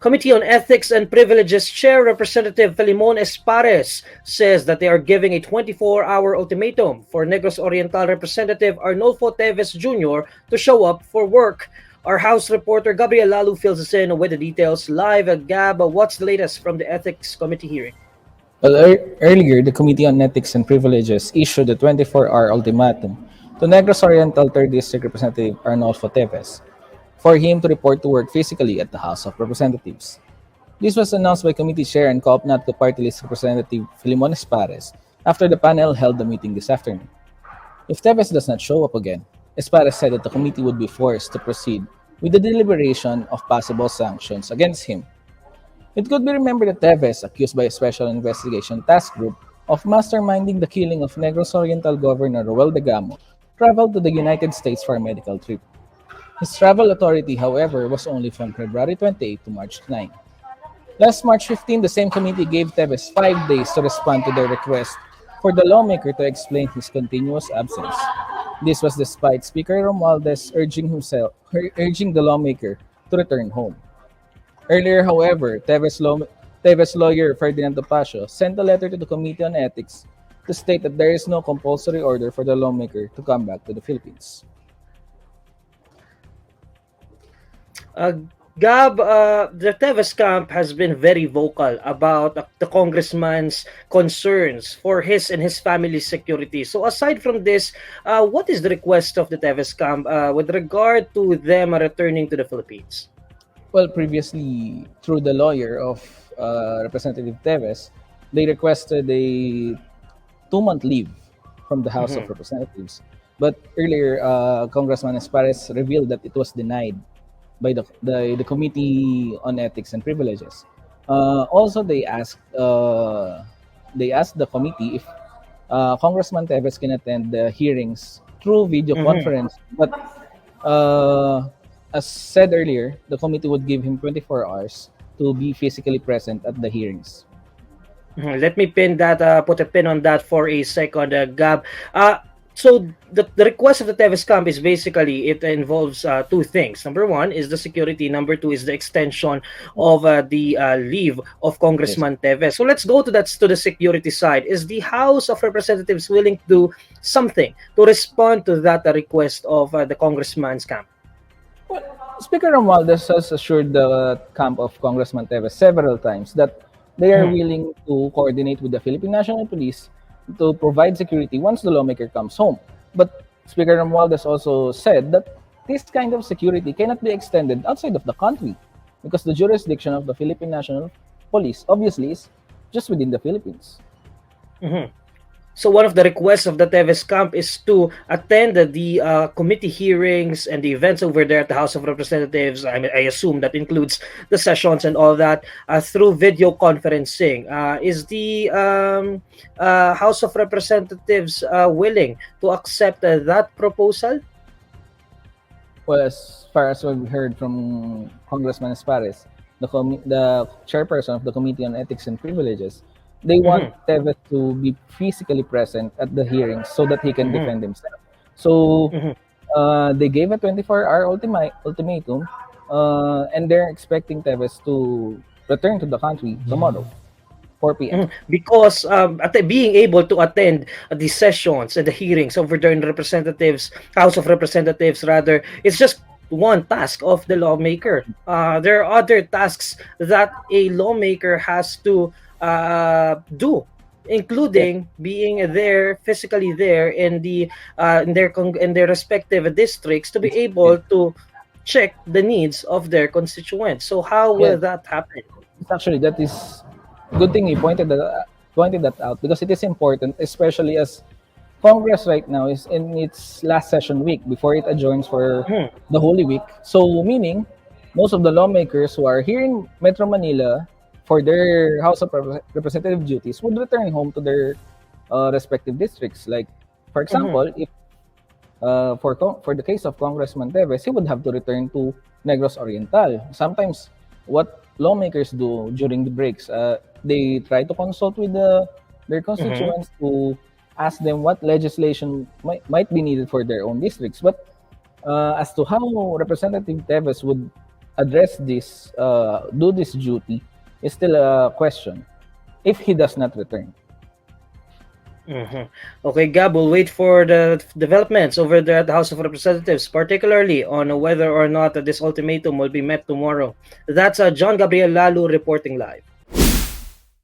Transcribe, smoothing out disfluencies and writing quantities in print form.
Committee on Ethics and Privileges Chair Representative Filimon Espares says that they are giving a 24-hour ultimatum for Negros Oriental Representative Arnolfo Teves Jr. to show up for work. Our House reporter Gabriel Lalu fills us in with the details live. Gab, what's the latest from the Ethics Committee hearing? Well, earlier, the Committee on Ethics and Privileges issued a 24-hour ultimatum to Negros Oriental 3rd District Representative Arnolfo Teves for him to report to work physically at the House of Representatives. This was announced by Committee Chair and Co-op Party List Representative Filimon Espares after the panel held the meeting this afternoon. If Teves does not show up again, Espares said that the committee would be forced to proceed with the deliberation of possible sanctions against him. It could be remembered that Teves, accused by a special investigation task group of masterminding the killing of Negros Oriental Governor Roel de Gamo, traveled to the United States for a medical trip. His travel authority, however, was only from February 28 to March 9. Last March 15, the same committee gave Teves 5 days to respond to their request for the lawmaker to explain his continuous absence. This was despite Speaker Romualdez urging the lawmaker to return home. Earlier, however, Teves lawyer Ferdinand Topacio sent a letter to the Committee on Ethics to state that there is no compulsory order for the lawmaker to come back to the Philippines. Gab, the Teves camp has been very vocal about the congressman's concerns for his and his family's security. So aside from this, what is the request of the Teves camp with regard to them returning to the Philippines? Well, previously, through the lawyer of Representative Teves, they requested a 2-month leave from the House of Representatives. But earlier, Congressman Espares revealed that it was denied by the Committee on Ethics and Privileges. Also, they asked the committee if Congressman Teves can attend the hearings through video conference. But as said earlier, the committee would give him 24 hours to be physically present at the hearings. Let me put a pin on that for a second, Gab. So the request of the Teves camp is basically, it involves 2 things. Number 1 is the security. Number 2 is the extension of the leave of Congressman Teves. So let's go to the security side. Is the House of Representatives willing to do something to respond to that request of the congressman's camp? Well, Speaker Romualdez has assured the camp of Congressman Teves several times that they are willing to coordinate with the Philippine National Police to provide security once the lawmaker comes home. But Speaker Romualdez also said that this kind of security cannot be extended outside of the country because the jurisdiction of the Philippine National Police obviously is just within the Philippines. So one of the requests of the Teves camp is to attend the committee hearings and the events over there at the House of Representatives. I assume that includes the sessions and all that through video conferencing. Is the House of Representatives willing to accept that proposal? Well, as far as we've heard from Congressman Espares, the chairperson of the Committee on Ethics and Privileges, they want Teves to be physically present at the hearings so that he can defend himself. So they gave a 24-hour ultimatum, and they're expecting Teves to return to the country tomorrow, 4 p.m. Because being able to attend the sessions and the hearings over there in the House of Representatives, rather, it's just one task of the lawmaker. There are other tasks that a lawmaker has to do, including being there, physically there in their respective districts to be able to check the needs of their constituents. So how will that happen? Actually, that is good thing you pointed that out because it is important, especially as Congress right now is in its last session week before it adjourns for the Holy Week. So meaning most of the lawmakers who are here in Metro Manila for their House of Representative duties would return home to their respective districts. Like, for example, if for the case of Congressman Teves, he would have to return to Negros Oriental. Sometimes, what lawmakers do during the breaks, they try to consult with their constituents to ask them what legislation might be needed for their own districts. But as to how Representative Teves would address this, do this duty, is still a question if he does not return. Okay, Gab, we'll wait for the developments over there at the House of Representatives, particularly on whether or not this ultimatum will be met tomorrow. That's John Gabriel Lalu reporting live.